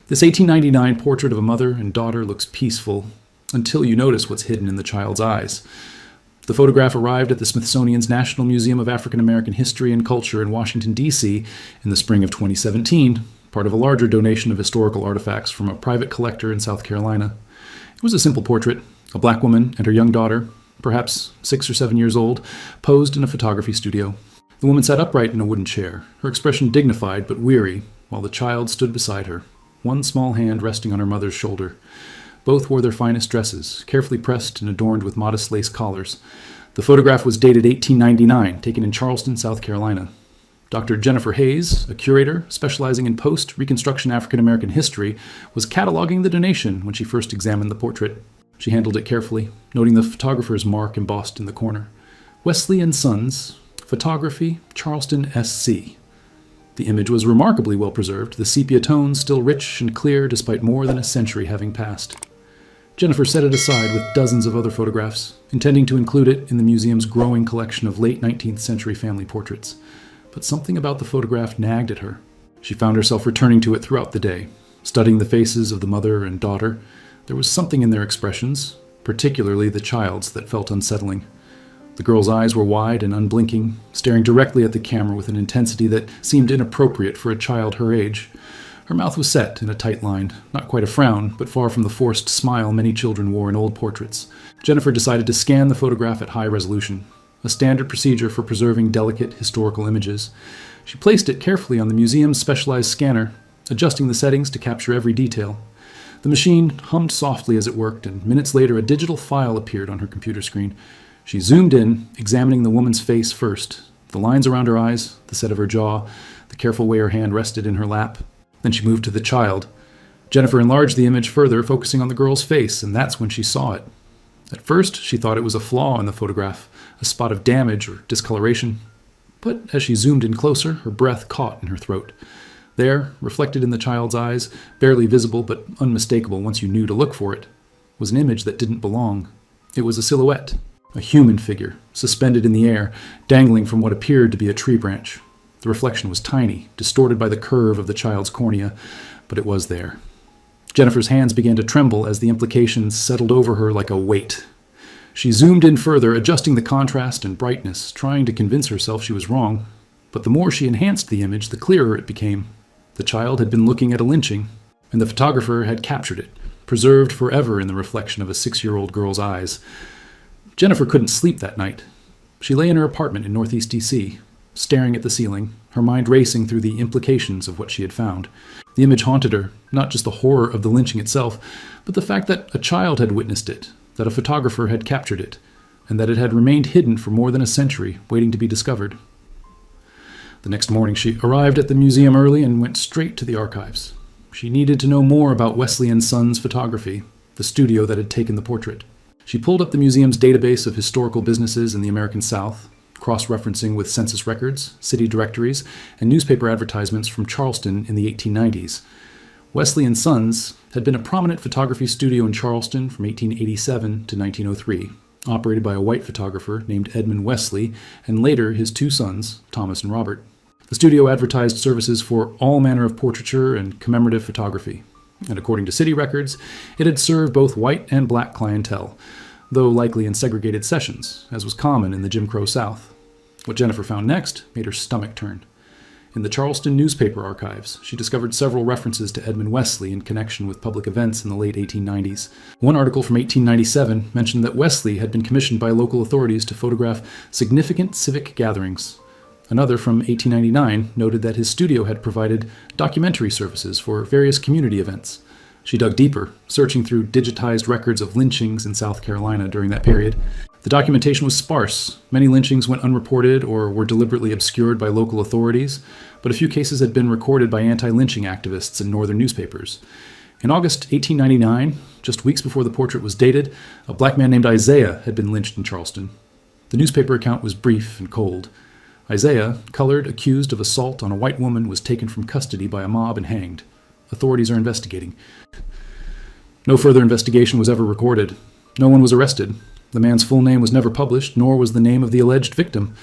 This 1899 portrait of a mother and daughter looks peaceful until you notice what's hidden in the child's eyes. The photograph arrived at the Smithsonian's National Museum of African American History and Culture in Washington, D.C. in the spring of 2017, part of a larger donation of historical artifacts from a private collector in South Carolina. It was a simple portrait. A black woman and her young daughter, perhaps 6 or 7 years old, posed in a photography studio. The woman sat upright in a wooden chair, her expression dignified but weary, while the child stood beside her, one small hand resting on her mother's shoulder. Both wore their finest dresses, carefully pressed and adorned with modest lace collars. The photograph was dated 1899, taken in Charleston, South Carolina. Dr. Jennifer Hayes, a curator specializing in post-Reconstruction African American history, was cataloging the donation when she first examined the portrait. She handled it carefully, noting the photographer's mark embossed in the corner. Wesley & Sons, Photography, Charleston, SC. The image was remarkably well preserved, the sepia tones still rich and clear despite more than a century having passed. Jennifer set it aside with dozens of other photographs, intending to include it in the museum's growing collection of late 19th century family portraits. But something about the photograph nagged at her. She found herself returning to it throughout the day, studying the faces of the mother and daughter. There was something in their expressions, particularly the child's, that felt unsettling. The girl's eyes were wide and unblinking, staring directly at the camera with an intensity that seemed inappropriate for a child her age. Her mouth was set in a tight line, not quite a frown, but far from the forced smile many children wore in old portraits. Jennifer decided to scan the photograph at high resolution, a standard procedure for preserving delicate historical images. She placed it carefully on the museum's specialized scanner, adjusting the settings to capture every detail. The machine hummed softly as it worked, and minutes later a digital file appeared on her computer screen. She zoomed in, examining the woman's face first, the lines around her eyes, the set of her jaw, the careful way her hand rested in her lap. Then she moved to the child. Jennifer enlarged the image further, focusing on the girl's face, and that's when she saw it. At first, she thought it was a flaw in the photograph, a spot of damage or discoloration. But as she zoomed in closer, her breath caught in her throat. There, reflected in the child's eyes, barely visible but unmistakable once you knew to look for it, was an image that didn't belong. It was a silhouette, a human figure, suspended in the air, dangling from what appeared to be a tree branch. The reflection was tiny, distorted by the curve of the child's cornea, but it was there. Jennifer's hands began to tremble as the implications settled over her like a weight. She zoomed in further, adjusting the contrast and brightness, trying to convince herself she was wrong. But the more she enhanced the image, the clearer it became. The child had been looking at a lynching, and the photographer had captured it, preserved forever in the reflection of a 6-year-old girl's eyes. Jennifer couldn't sleep that night. She lay in her apartment in Northeast D.C., staring at the ceiling, her mind racing through the implications of what she had found. The image haunted her, not just the horror of the lynching itself, but the fact that a child had witnessed it, that a photographer had captured it, and that it had remained hidden for more than a century, waiting to be discovered. The next morning she arrived at the museum early and went straight to the archives. She needed to know more about Wesley & Sons Photography, the studio that had taken the portrait. She pulled up the museum's database of historical businesses in the American South, cross-referencing with census records, city directories, and newspaper advertisements from Charleston in the 1890s. Wesley & Sons had been a prominent photography studio in Charleston from 1887 to 1903, operated by a white photographer named Edmund Wesley, and later his 2 sons, Thomas and Robert. The studio advertised services for all manner of portraiture and commemorative photography, and according to city records, it had served both white and black clientele, though likely in segregated sessions, as was common in the Jim Crow South. What Jennifer found next made her stomach turn. In the Charleston newspaper archives, she discovered several references to Edmund Wesley in connection with public events in the late 1890s. One article from 1897 mentioned that Wesley had been commissioned by local authorities to photograph significant civic gatherings. Another from 1899 noted that his studio had provided documentary services for various community events. She dug deeper, searching through digitized records of lynchings in South Carolina during that period. The documentation was sparse. Many lynchings went unreported or were deliberately obscured by local authorities, but a few cases had been recorded by anti-lynching activists in northern newspapers. In August 1899, just weeks before the portrait was dated, a black man named Isaiah had been lynched in Charleston. The newspaper account was brief and cold. Isaiah, colored, accused of assault on a white woman, was taken from custody by a mob and hanged. Authorities are investigating. No further investigation was ever recorded. No one was arrested. The man's full name was never published, nor was the name of the alleged victim.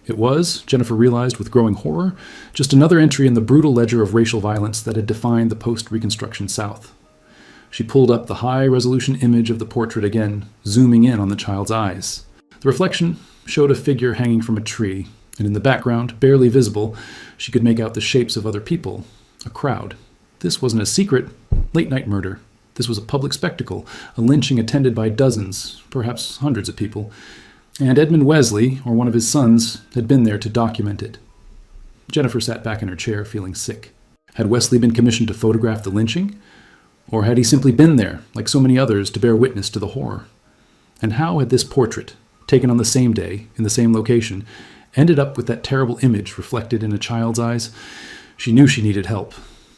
It was, Jennifer realized with growing horror, just another entry in the brutal ledger of racial violence that had defined the post-Reconstruction South. She pulled up the high-resolution image of the portrait again, zooming in on the child's eyes. The reflection showed a figure hanging from a tree, and in the background, barely visible, she could make out the shapes of other people, a crowd. This wasn't a secret, late-night murder. This was a public spectacle, a lynching attended by dozens, perhaps hundreds of people, and Edmund Wesley, or one of his sons, had been there to document it. Jennifer sat back in her chair, feeling sick. Had Wesley been commissioned to photograph the lynching? Or had he simply been there, like so many others, to bear witness to the horror? And how had this portrait, taken on the same day, in the same location, ended up with that terrible image reflected in a child's eyes? She knew she needed help.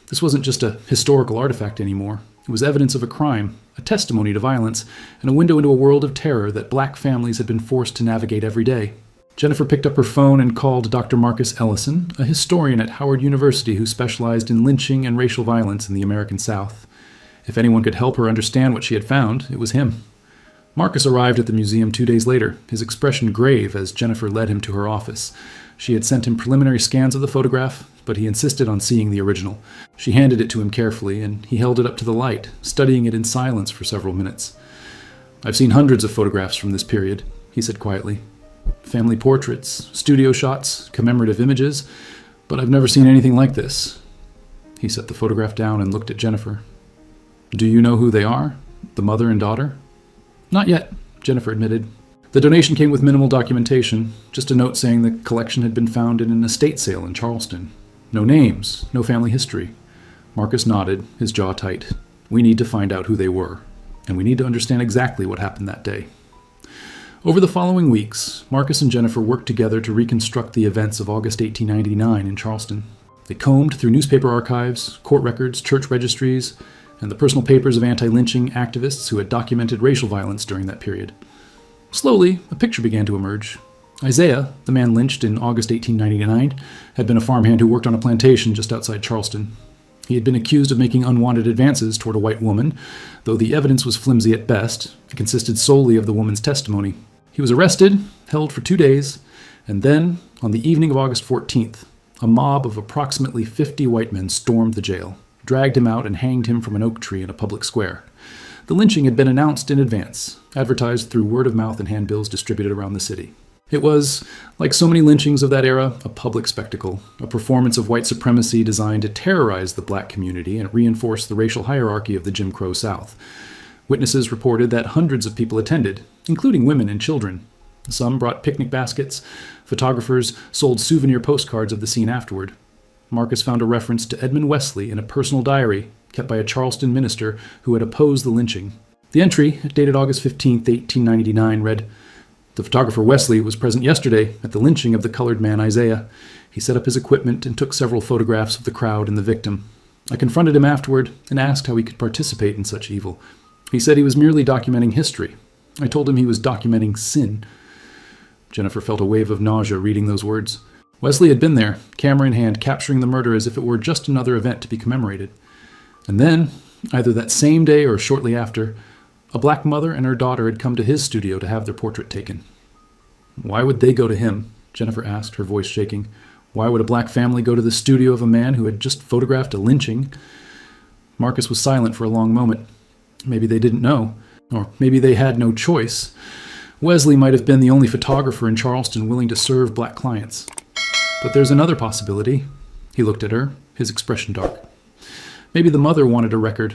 This wasn't just a historical artifact anymore. It was evidence of a crime, a testimony to violence, and a window into a world of terror that black families had been forced to navigate every day. Jennifer picked up her phone and called Dr. Marcus Ellison, a historian at Howard University who specialized in lynching and racial violence in the American South. If anyone could help her understand what she had found, it was him. Marcus arrived at the museum 2 days later, his expression grave as Jennifer led him to her office. She had sent him preliminary scans of the photograph, but he insisted on seeing the original. She handed it to him carefully, and he held it up to the light, studying it in silence for several minutes. "I've seen hundreds of photographs from this period," he said quietly. "Family portraits, studio shots, commemorative images, but I've never seen anything like this." He set the photograph down and looked at Jennifer. "Do you know who they are? The mother and daughter?" "Not yet," Jennifer admitted. The donation came with minimal documentation, just a note saying the collection had been found in an estate sale in Charleston. No names, no family history. Marcus nodded, his jaw tight. "We need to find out who they were, and we need to understand exactly what happened that day." Over the following weeks, Marcus and Jennifer worked together to reconstruct the events of August 1899 in Charleston. They combed through newspaper archives, court records, church registries, and the personal papers of anti-lynching activists who had documented racial violence during that period. Slowly, a picture began to emerge. Isaiah, the man lynched in August 1899, had been a farmhand who worked on a plantation just outside Charleston. He had been accused of making unwanted advances toward a white woman, though the evidence was flimsy at best. It consisted solely of the woman's testimony. He was arrested, held for 2 days, and then, on the evening of August 14th, a mob of approximately 50 white men stormed the jail, dragged him out, and hanged him from an oak tree in a public square. The lynching had been announced in advance, advertised through word of mouth and handbills distributed around the city. It was, like so many lynchings of that era, a public spectacle, a performance of white supremacy designed to terrorize the black community and reinforce the racial hierarchy of the Jim Crow South. Witnesses reported that hundreds of people attended, including women and children. Some brought picnic baskets. Photographers sold souvenir postcards of the scene afterward. Marcus found a reference to Edmund Wesley in a personal diary kept by a Charleston minister who had opposed the lynching. The entry, dated August 15, 1899, read, "The photographer Wesley was present yesterday at the lynching of the colored man Isaiah. He set up his equipment and took several photographs of the crowd and the victim. I confronted him afterward and asked how he could participate in such evil. He said he was merely documenting history. I told him he was documenting sin." Jennifer felt a wave of nausea reading those words. Wesley had been there, camera in hand, capturing the murder as if it were just another event to be commemorated. And then, either that same day or shortly after, a black mother and her daughter had come to his studio to have their portrait taken. "Why would they go to him?" Jennifer asked, her voice shaking. "Why would a black family go to the studio of a man who had just photographed a lynching?" Marcus was silent for a long moment. Maybe they didn't know, or maybe they had no choice. Wesley might have been the only photographer in Charleston willing to serve black clients. But there's another possibility. He looked at her, his expression dark. Maybe the mother wanted a record.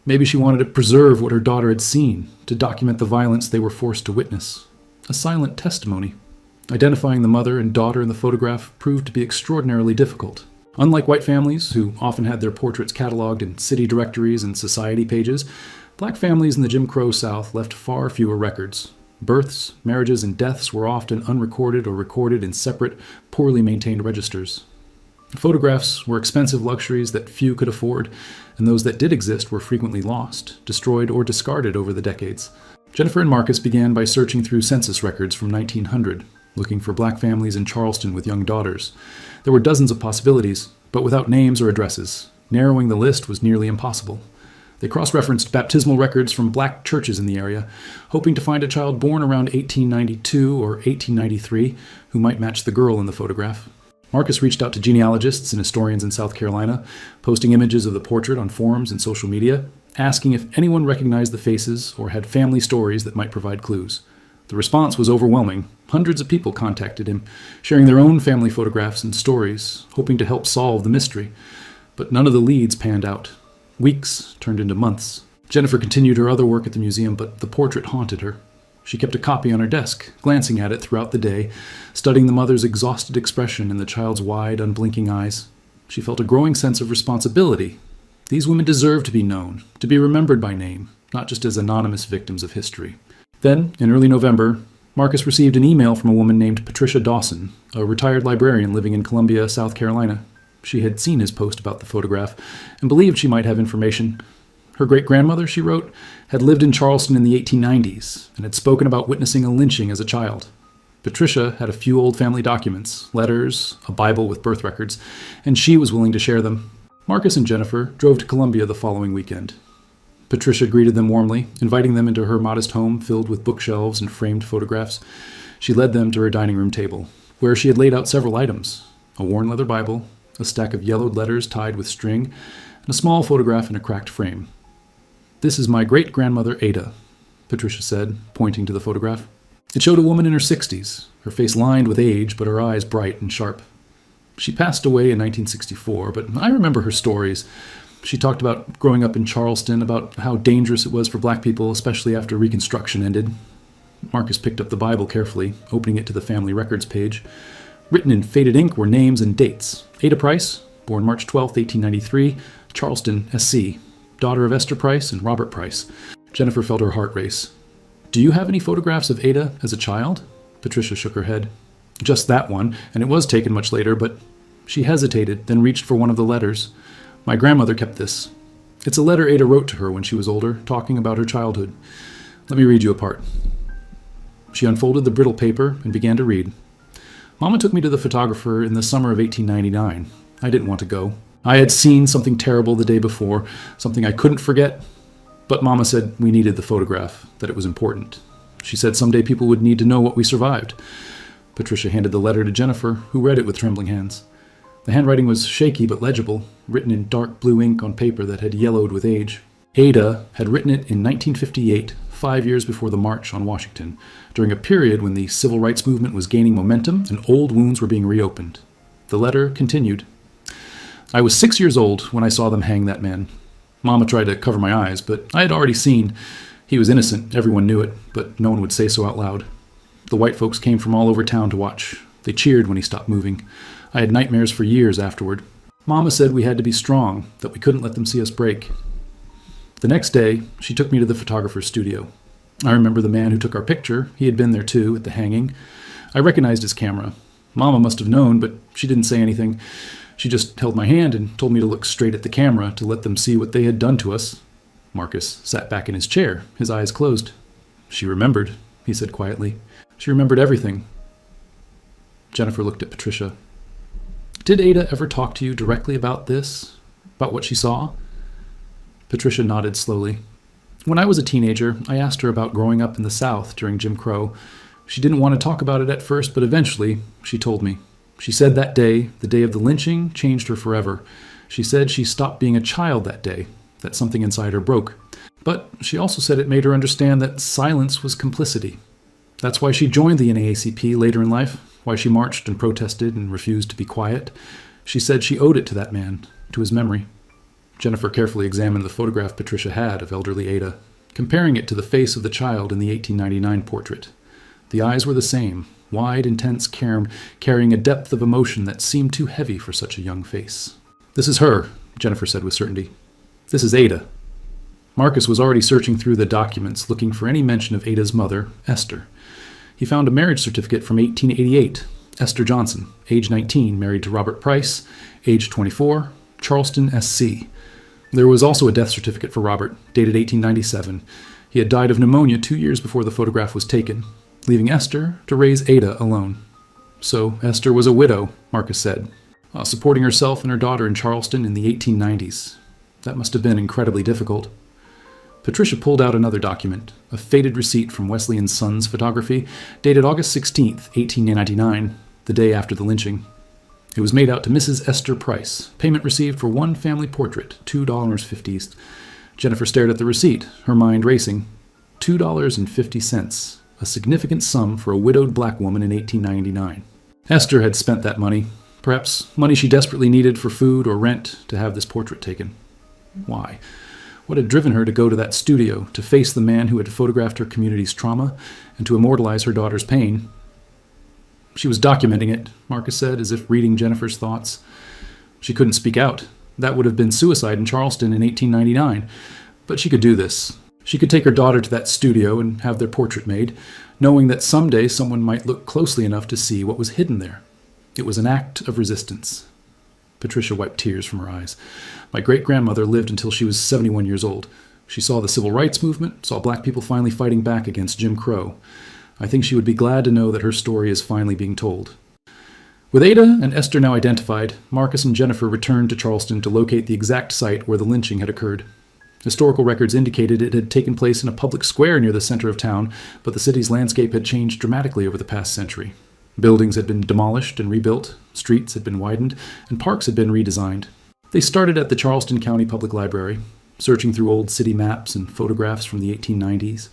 Maybe she wanted to preserve what her daughter had seen, to document the violence they were forced to witness. A silent testimony. Identifying the mother and daughter in the photograph proved to be extraordinarily difficult. Unlike white families, who often had their portraits cataloged in city directories and society pages, black families in the Jim Crow South left far fewer records. Births, marriages, and deaths were often unrecorded or recorded in separate, poorly maintained registers. Photographs were expensive luxuries that few could afford, and those that did exist were frequently lost, destroyed, or discarded over the decades. Jennifer and Marcus began by searching through census records from 1900, looking for black families in Charleston with young daughters. There were dozens of possibilities, but without names or addresses. Narrowing the list was nearly impossible. They cross-referenced baptismal records from black churches in the area, hoping to find a child born around 1892 or 1893 who might match the girl in the photograph. Marcus reached out to genealogists and historians in South Carolina, posting images of the portrait on forums and social media, asking if anyone recognized the faces or had family stories that might provide clues. The response was overwhelming. Hundreds of people contacted him, sharing their own family photographs and stories, hoping to help solve the mystery. But none of the leads panned out. Weeks turned into months. Jennifer continued her other work at the museum, but the portrait haunted her. She kept a copy on her desk, glancing at it throughout the day, studying the mother's exhausted expression in the child's wide, unblinking eyes. She felt a growing sense of responsibility. These women deserved to be known, to be remembered by name, not just as anonymous victims of history. Then, in early November, Marcus received an email from a woman named Patricia Dawson, a retired librarian living in Columbia, South Carolina. She had seen his post about the photograph and believed she might have information. Her great-grandmother, she wrote, had lived in Charleston in the 1890s and had spoken about witnessing a lynching as a child. Patricia had a few old family documents, letters, a Bible with birth records, and she was willing to share them. Marcus and Jennifer drove to Columbia the following weekend. Patricia greeted them warmly, inviting them into her modest home filled with bookshelves and framed photographs. She led them to her dining room table, where she had laid out several items: a worn leather Bible, a stack of yellowed letters tied with string, and a small photograph in a cracked frame. "This is my great-grandmother Ada," Patricia said, pointing to the photograph. It showed a woman in her 60s, her face lined with age, but her eyes bright and sharp. She passed away in 1964, but I remember her stories. She talked about growing up in Charleston, about how dangerous it was for black people, especially after Reconstruction ended. Marcus picked up the Bible carefully, opening it to the family records page. Written in faded ink were names and dates. Ada Price, born March 12, 1893, Charleston, SC, daughter of Esther Price and Robert Price. Jennifer felt her heart race. "Do you have any photographs of Ada as a child?" Patricia shook her head. "Just that one, and it was taken much later, but..." She hesitated, then reached for one of the letters. "My grandmother kept this. It's a letter Ada wrote to her when she was older, talking about her childhood. Let me read you a part." She unfolded the brittle paper and began to read. "Mama took me to the photographer in the summer of 1899. I didn't want to go. I had seen something terrible the day before, something I couldn't forget, but Mama said we needed the photograph, that it was important. She said someday people would need to know what we survived." Patricia handed the letter to Jennifer, who read it with trembling hands. The handwriting was shaky but legible, written in dark blue ink on paper that had yellowed with age. Ada had written it in 1958, 5 years before the March on Washington, during a period when the civil rights movement was gaining momentum and old wounds were being reopened. The letter continued. "I was 6 years old when I saw them hang that man. Mama tried to cover my eyes, but I had already seen. He was innocent, everyone knew it, but no one would say so out loud. The white folks came from all over town to watch. They cheered when he stopped moving. I had nightmares for years afterward. Mama said we had to be strong, that we couldn't let them see us break. The next day, she took me to the photographer's studio. I remember the man who took our picture. He had been there too, at the hanging. I recognized his camera. Mama must have known, but she didn't say anything. She just held my hand and told me to look straight at the camera to let them see what they had done to us." Marcus sat back in his chair, his eyes closed. "She remembered," he said quietly. "She remembered everything." Jennifer looked at Patricia. "Did Ada ever talk to you directly about this? About what she saw?" Patricia nodded slowly. "When I was a teenager, I asked her about growing up in the South during Jim Crow. She didn't want to talk about it at first, but eventually she told me. She said that day, the day of the lynching, changed her forever. She said she stopped being a child that day, that something inside her broke. But she also said it made her understand that silence was complicity. That's why she joined the NAACP later in life, why she marched and protested and refused to be quiet. She said she owed it to that man, to his memory." Jennifer carefully examined the photograph Patricia had of elderly Ada, comparing it to the face of the child in the 1899 portrait. The eyes were the same, wide, intense, carrying a depth of emotion that seemed too heavy for such a young face. "This is her," Jennifer said with certainty. "This is Ada." Marcus was already searching through the documents, looking for any mention of Ada's mother, Esther. He found a marriage certificate from 1888. Esther Johnson, age 19, married to Robert Price, age 24, Charleston, SC. There was also a death certificate for Robert, dated 1897. He had died of pneumonia 2 years before the photograph was taken, leaving Esther to raise Ada alone. So Esther was a widow, Marcus said, supporting herself and her daughter in Charleston in the 1890s. That must have been incredibly difficult. Patricia pulled out another document, a faded receipt from Wesley and Sons Photography, dated August 16, 1899, the day after the lynching. It was made out to Mrs. Esther Price. Payment received for one family portrait, $2.50. Jennifer stared at the receipt, her mind racing. $2.50, a significant sum for a widowed black woman in 1899. Esther had spent that money, perhaps money she desperately needed for food or rent, to have this portrait taken. Why? What had driven her to go to that studio, to face the man who had photographed her community's trauma, and to immortalize her daughter's pain? She was documenting it, Marcus said, as if reading Jennifer's thoughts. She couldn't speak out. That would have been suicide in Charleston in 1899. But she could do this. She could take her daughter to that studio and have their portrait made, knowing that someday someone might look closely enough to see what was hidden there. It was an act of resistance. Patricia wiped tears from her eyes. My great-grandmother lived until she was 71 years old. She saw the civil rights movement, saw black people finally fighting back against Jim Crow. I think she would be glad to know that her story is finally being told. With Ada and Esther now identified, Marcus and Jennifer returned to Charleston to locate the exact site where the lynching had occurred. Historical records indicated it had taken place in a public square near the center of town, but the city's landscape had changed dramatically over the past century. Buildings had been demolished and rebuilt, streets had been widened, and parks had been redesigned. They started at the Charleston County Public Library, searching through old city maps and photographs from the 1890s.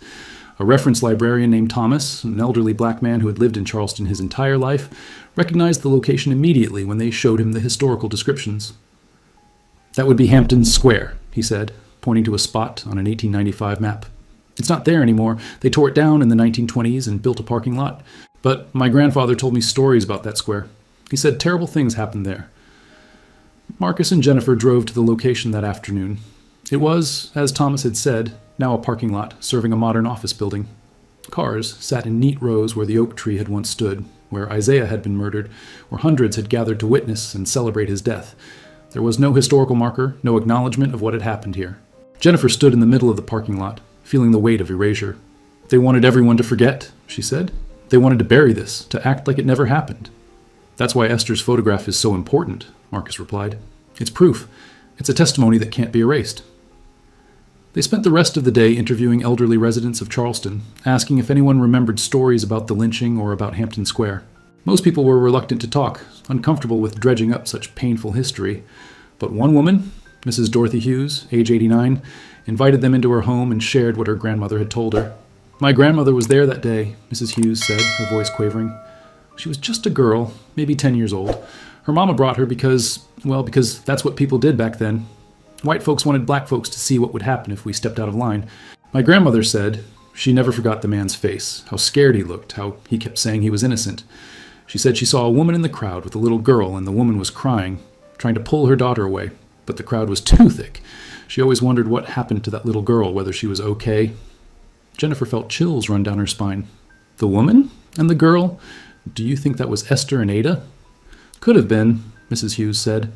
A reference librarian named Thomas, an elderly black man who had lived in Charleston his entire life, recognized the location immediately when they showed him the historical descriptions. "That would be Hampton Square," he said, pointing to a spot on an 1895 map. "It's not there anymore. They tore it down in the 1920s and built a parking lot. But my grandfather told me stories about that square. He said terrible things happened there." Marcus and Jennifer drove to the location that afternoon. It was, as Thomas had said, now a parking lot serving a modern office building. Cars sat in neat rows where the oak tree had once stood, where Isaiah had been murdered, where hundreds had gathered to witness and celebrate his death. There was no historical marker, no acknowledgement of what had happened here. Jennifer stood in the middle of the parking lot, feeling the weight of erasure. "They wanted everyone to forget," she said. "They wanted to bury this, to act like it never happened." "That's why Esther's photograph is so important," Marcus replied. "It's proof. It's a testimony that can't be erased." They spent the rest of the day interviewing elderly residents of Charleston, asking if anyone remembered stories about the lynching or about Hampton Square. Most people were reluctant to talk, uncomfortable with dredging up such painful history. But one woman, Mrs. Dorothy Hughes, age 89, invited them into her home and shared what her grandmother had told her. "My grandmother was there that day," Mrs. Hughes said, her voice quavering. "She was just a girl, maybe 10 years old. Her mama brought her because that's what people did back then. White folks wanted black folks to see what would happen if we stepped out of line. My grandmother said she never forgot the man's face, how scared he looked, how he kept saying he was innocent. She said she saw a woman in the crowd with a little girl, and the woman was crying, trying to pull her daughter away, but the crowd was too thick. She always wondered what happened to that little girl, whether she was okay." Jennifer felt chills run down her spine. "The woman? And the girl? Do you think that was Esther and Ada?" "Could have been," Mrs. Hughes said.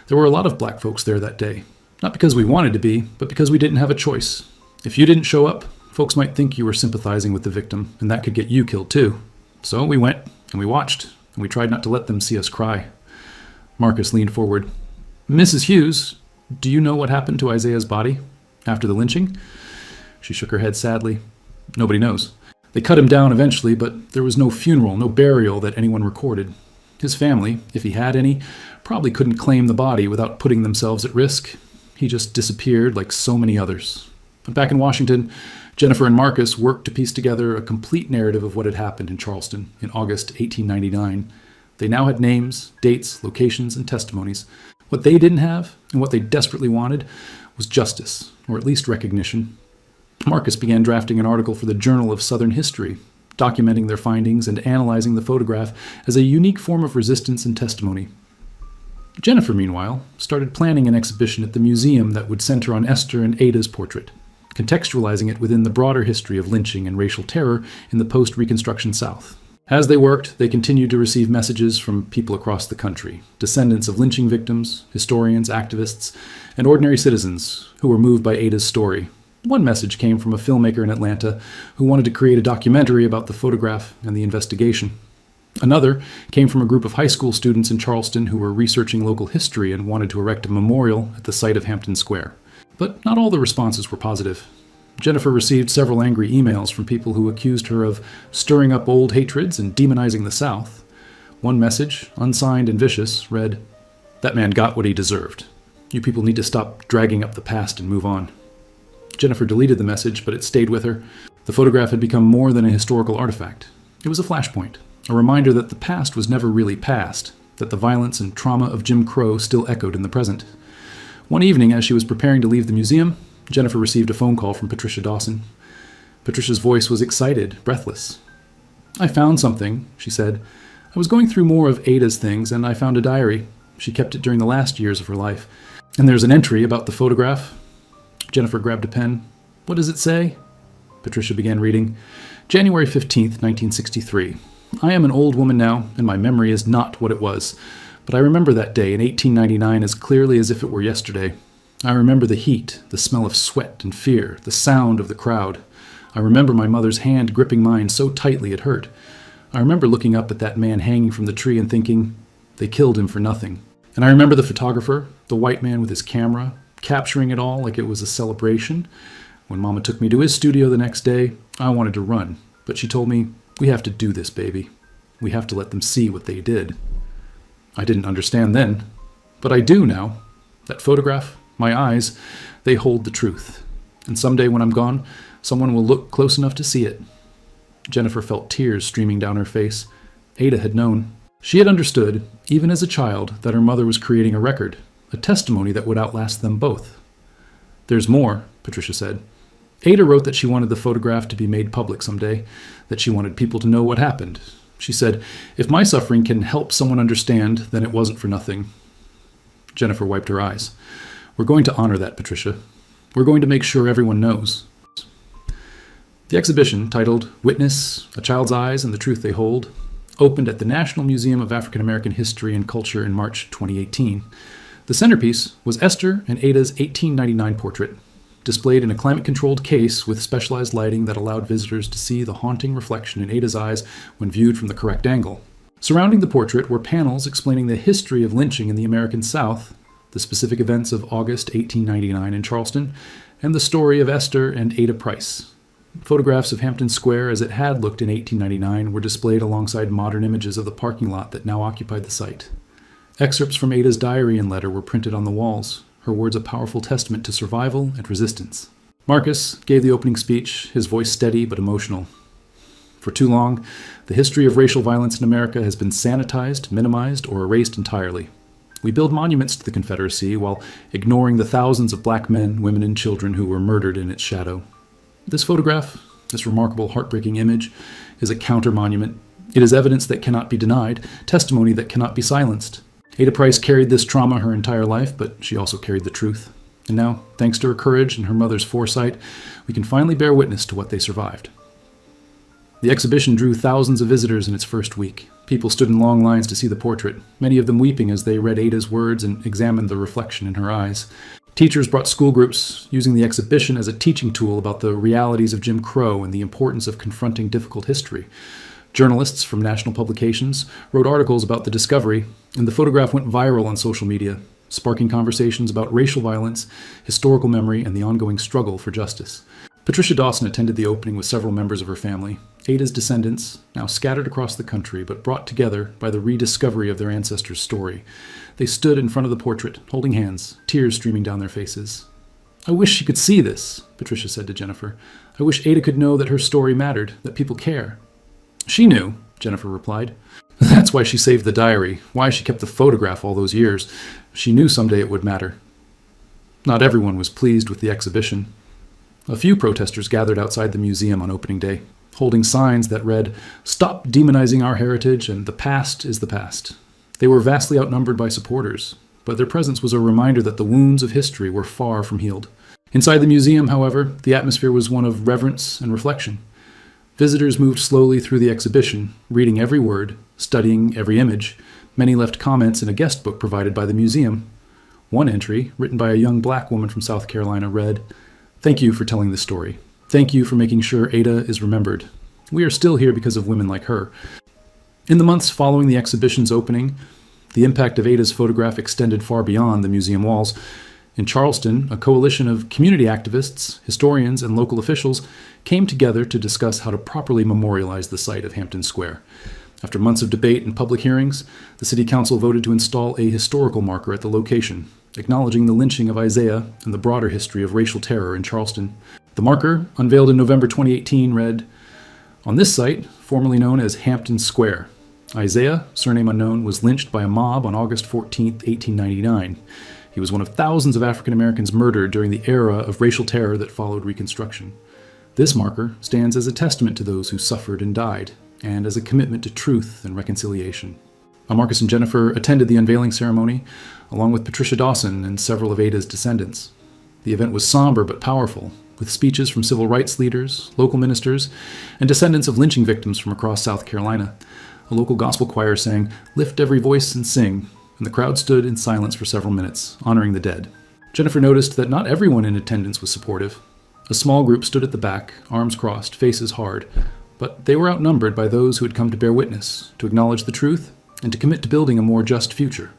"There were a lot of black folks there that day. Not because we wanted to be, but because we didn't have a choice. If you didn't show up, folks might think you were sympathizing with the victim, and that could get you killed too. So we went, and we watched, and we tried not to let them see us cry." Marcus leaned forward. "Mrs. Hughes, do you know what happened to Isaiah's body after the lynching?" She shook her head sadly. "Nobody knows. They cut him down eventually, but there was no funeral, no burial that anyone recorded. His family, if he had any, probably couldn't claim the body without putting themselves at risk. He just disappeared like so many others." But back in Washington, Jennifer and Marcus worked to piece together a complete narrative of what had happened in Charleston in August 1899. They now had names, dates, locations, and testimonies. What they didn't have, and what they desperately wanted, was justice, or at least recognition. Marcus began drafting an article for the Journal of Southern History, documenting their findings and analyzing the photograph as a unique form of resistance and testimony. Jennifer, meanwhile, started planning an exhibition at the museum that would center on Esther and Ada's portrait, contextualizing it within the broader history of lynching and racial terror in the post-Reconstruction South. As they worked, they continued to receive messages from people across the country, descendants of lynching victims, historians, activists, and ordinary citizens who were moved by Ada's story. One message came from a filmmaker in Atlanta who wanted to create a documentary about the photograph and the investigation. Another came from a group of high school students in Charleston who were researching local history and wanted to erect a memorial at the site of Hampton Square. But not all the responses were positive. Jennifer received several angry emails from people who accused her of stirring up old hatreds and demonizing the South. One message, unsigned and vicious, read, "That man got what he deserved. You people need to stop dragging up the past and move on." Jennifer deleted the message, but it stayed with her. The photograph had become more than a historical artifact. It was a flashpoint, a reminder that the past was never really past, that the violence and trauma of Jim Crow still echoed in the present. One evening, as she was preparing to leave the museum, Jennifer received a phone call from Patricia Dawson. Patricia's voice was excited, breathless. "I found something," she said. "I was going through more of Ada's things, and I found a diary. She kept it during the last years of her life. And there's an entry about the photograph." Jennifer grabbed a pen. "What does it say?" Patricia began reading. "January 15th, 1963. I am an old woman now, and my memory is not what it was. But I remember that day in 1899 as clearly as if it were yesterday. I remember the heat, the smell of sweat and fear, the sound of the crowd. I remember my mother's hand gripping mine so tightly it hurt. I remember looking up at that man hanging from the tree and thinking, they killed him for nothing. And I remember the photographer, the white man with his camera, capturing it all like it was a celebration. When Mama took me to his studio the next day, I wanted to run. But she told me, we have to do this, baby. We have to let them see what they did. I didn't understand then, but I do now. That photograph, my eyes, they hold the truth. And someday when I'm gone, someone will look close enough to see it." Jennifer felt tears streaming down her face. Ada had known. She had understood, even as a child, that her mother was creating a record, a testimony that would outlast them both. "There's more," Patricia said. "Ada wrote that she wanted the photograph to be made public someday, that she wanted people to know what happened. She said, if my suffering can help someone understand, then it wasn't for nothing." Jennifer wiped her eyes. "We're going to honor that, Patricia. We're going to make sure everyone knows." The exhibition, titled Witness, A Child's Eyes and the Truth They Hold, opened at the National Museum of African American History and Culture in March 2018. The centerpiece was Esther and Ada's 1899 portrait, displayed in a climate-controlled case with specialized lighting that allowed visitors to see the haunting reflection in Ada's eyes when viewed from the correct angle. Surrounding the portrait were panels explaining the history of lynching in the American South, the specific events of August 1899 in Charleston, and the story of Esther and Ada Price. Photographs of Hampton Square as it had looked in 1899 were displayed alongside modern images of the parking lot that now occupied the site. Excerpts from Ada's diary and letter were printed on the walls, her words a powerful testament to survival and resistance. Marcus gave the opening speech, his voice steady but emotional. "For too long, the history of racial violence in America has been sanitized, minimized, or erased entirely. We build monuments to the Confederacy while ignoring the thousands of black men, women, and children who were murdered in its shadow. This photograph, this remarkable, heartbreaking image, is a counter-monument. It is evidence that cannot be denied, testimony that cannot be silenced. Ada Price carried this trauma her entire life, but she also carried the truth. And now, thanks to her courage and her mother's foresight, we can finally bear witness to what they survived." The exhibition drew thousands of visitors in its first week. People stood in long lines to see the portrait, many of them weeping as they read Ada's words and examined the reflection in her eyes. Teachers brought school groups, using the exhibition as a teaching tool about the realities of Jim Crow and the importance of confronting difficult history. Journalists from national publications wrote articles about the discovery, and the photograph went viral on social media, sparking conversations about racial violence, historical memory, and the ongoing struggle for justice. Patricia Dawson attended the opening with several members of her family, Ada's descendants, now scattered across the country but brought together by the rediscovery of their ancestors' story. They stood in front of the portrait, holding hands, tears streaming down their faces. "I wish she could see this," Patricia said to Jennifer. "I wish Ada could know that her story mattered, that people care." "She knew," Jennifer replied. "That's why she saved the diary, why she kept the photograph all those years. She knew someday it would matter." Not everyone was pleased with the exhibition. A few protesters gathered outside the museum on opening day, holding signs that read, "Stop demonizing our heritage," and "The past is the past." They were vastly outnumbered by supporters, but their presence was a reminder that the wounds of history were far from healed. Inside the museum, however, the atmosphere was one of reverence and reflection. Visitors moved slowly through the exhibition, reading every word, studying every image. Many left comments in a guest book provided by the museum. One entry, written by a young black woman from South Carolina, read, "Thank you for telling this story. Thank you for making sure Ada is remembered. We are still here because of women like her." In the months following the exhibition's opening, the impact of Ada's photograph extended far beyond the museum walls. In Charleston, a coalition of community activists, historians, and local officials came together to discuss how to properly memorialize the site of Hampton Square. After months of debate and public hearings, the City Council voted to install a historical marker at the location, acknowledging the lynching of Isaiah and the broader history of racial terror in Charleston. The marker, unveiled in November 2018, read, "On this site, formerly known as Hampton Square, Isaiah, surname unknown, was lynched by a mob on August 14, 1899. He was one of thousands of African Americans murdered during the era of racial terror that followed Reconstruction. This marker stands as a testament to those who suffered and died, and as a commitment to truth and reconciliation." Marcus and Jennifer attended the unveiling ceremony, along with Patricia Dawson and several of Ada's descendants. The event was somber but powerful, with speeches from civil rights leaders, local ministers, and descendants of lynching victims from across South Carolina. A local gospel choir sang, "Lift every voice and sing," and the crowd stood in silence for several minutes, honoring the dead. Jennifer noticed that not everyone in attendance was supportive. A small group stood at the back, arms crossed, faces hard, but they were outnumbered by those who had come to bear witness, to acknowledge the truth, and to commit to building a more just future.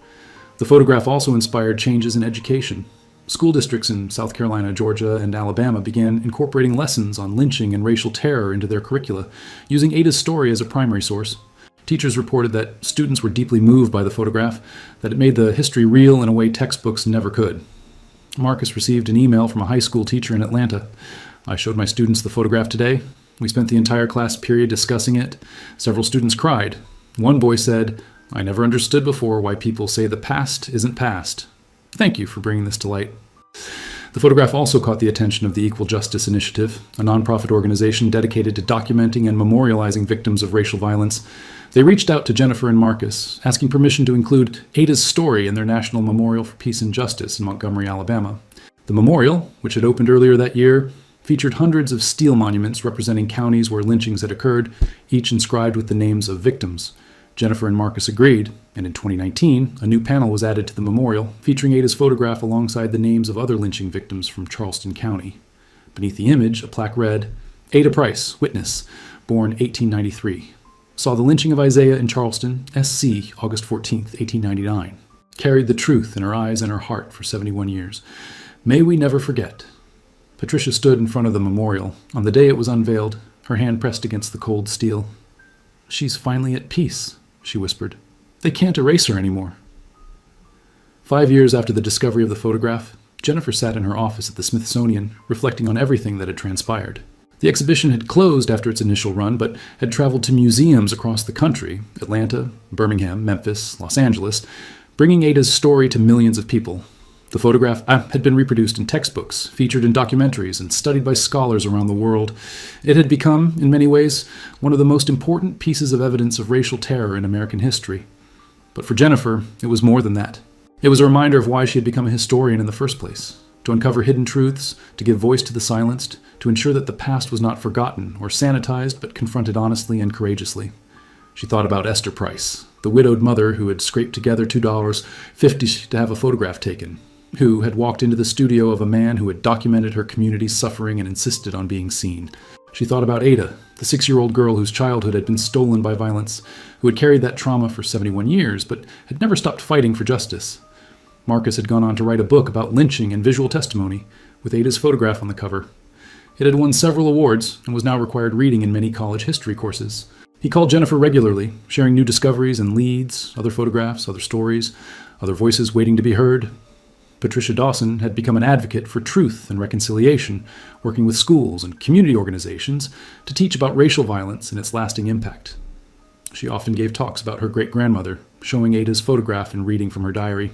The photograph also inspired changes in education. School districts in South Carolina, Georgia, and Alabama began incorporating lessons on lynching and racial terror into their curricula, using Ada's story as a primary source. Teachers reported that students were deeply moved by the photograph, that it made the history real in a way textbooks never could. Marcus received an email from a high school teacher in Atlanta. "I showed my students the photograph today. We spent the entire class period discussing it. Several students cried. One boy said, 'I never understood before why people say the past isn't past. Thank you for bringing this to light.'" The photograph also caught the attention of the Equal Justice Initiative, a nonprofit organization dedicated to documenting and memorializing victims of racial violence. They reached out to Jennifer and Marcus, asking permission to include Ada's story in their National Memorial for Peace and Justice in Montgomery, Alabama. The memorial, which had opened earlier that year, featured hundreds of steel monuments representing counties where lynchings had occurred, each inscribed with the names of victims. Jennifer and Marcus agreed, and in 2019, a new panel was added to the memorial, featuring Ada's photograph alongside the names of other lynching victims from Charleston County. Beneath the image, a plaque read, "Ada Price, witness, born 1893. Saw the lynching of Isaiah in Charleston, SC, August 14, 1899. Carried the truth in her eyes and her heart for 71 years. May we never forget." Patricia stood in front of the memorial. On the day it was unveiled, her hand pressed against the cold steel. "She's finally at peace," she whispered. "They can't erase her anymore." 5 years after the discovery of the photograph, Jennifer sat in her office at the Smithsonian, reflecting on everything that had transpired. The exhibition had closed after its initial run, but had traveled to museums across the country, Atlanta, Birmingham, Memphis, Los Angeles, bringing Ada's story to millions of people. The photograph had been reproduced in textbooks, featured in documentaries, and studied by scholars around the world. It had become, in many ways, one of the most important pieces of evidence of racial terror in American history. But for Jennifer, it was more than that. It was a reminder of why she had become a historian in the first place, to uncover hidden truths, to give voice to the silenced, to ensure that the past was not forgotten or sanitized, but confronted honestly and courageously. She thought about Esther Price, the widowed mother who had scraped together $2.50 to have a photograph taken, who had walked into the studio of a man who had documented her community's suffering and insisted on being seen. She thought about Ada, the 6-year-old girl whose childhood had been stolen by violence, who had carried that trauma for 71 years, but had never stopped fighting for justice. Marcus had gone on to write a book about lynching and visual testimony, with Ada's photograph on the cover. It had won several awards and was now required reading in many college history courses. He called Jennifer regularly, sharing new discoveries and leads, other photographs, other stories, other voices waiting to be heard. Patricia Dawson had become an advocate for truth and reconciliation, working with schools and community organizations to teach about racial violence and its lasting impact. She often gave talks about her great-grandmother, showing Ada's photograph and reading from her diary.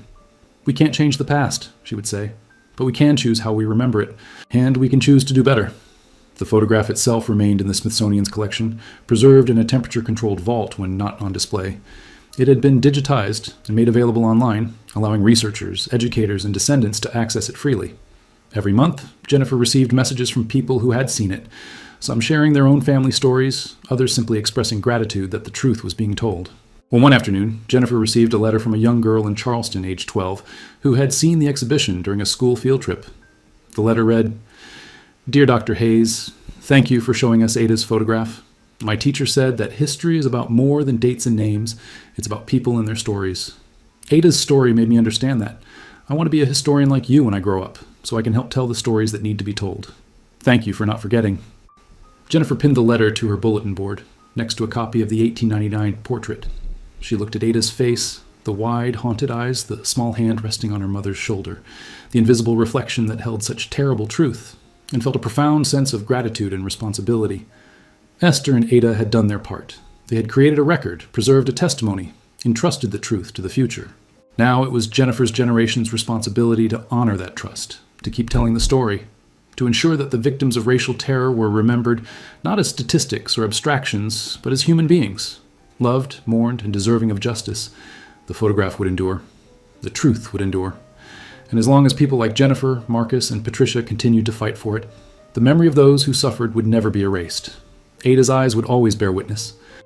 "We can't change the past," she would say, "but we can choose how we remember it, and we can choose to do better." The photograph itself remained in the Smithsonian's collection, preserved in a temperature-controlled vault when not on display. It had been digitized and made available online, allowing researchers, educators, and descendants to access it freely. Every month, Jennifer received messages from people who had seen it, some sharing their own family stories, others simply expressing gratitude that the truth was being told. Well, one afternoon, Jennifer received a letter from a young girl in Charleston, age 12, who had seen the exhibition during a school field trip. The letter read, "Dear Dr. Hayes, thank you for showing us Ada's photograph. My teacher said that history is about more than dates and names. It's about people and their stories. Ada's story made me understand that. I want to be a historian like you when I grow up, so I can help tell the stories that need to be told. Thank you for not forgetting." Jennifer pinned the letter to her bulletin board, next to a copy of the 1899 portrait. She looked at Ada's face, the wide, haunted eyes, the small hand resting on her mother's shoulder, the invisible reflection that held such terrible truth, and felt a profound sense of gratitude and responsibility. Esther and Ada had done their part. They had created a record, preserved a testimony, entrusted the truth to the future. Now it was Jennifer's generation's responsibility to honor that trust, to keep telling the story, to ensure that the victims of racial terror were remembered not as statistics or abstractions, but as human beings, loved, mourned, and deserving of justice. The photograph would endure. The truth would endure. And as long as people like Jennifer, Marcus, and Patricia continued to fight for it, the memory of those who suffered would never be erased. Ada's eyes would always bear witness.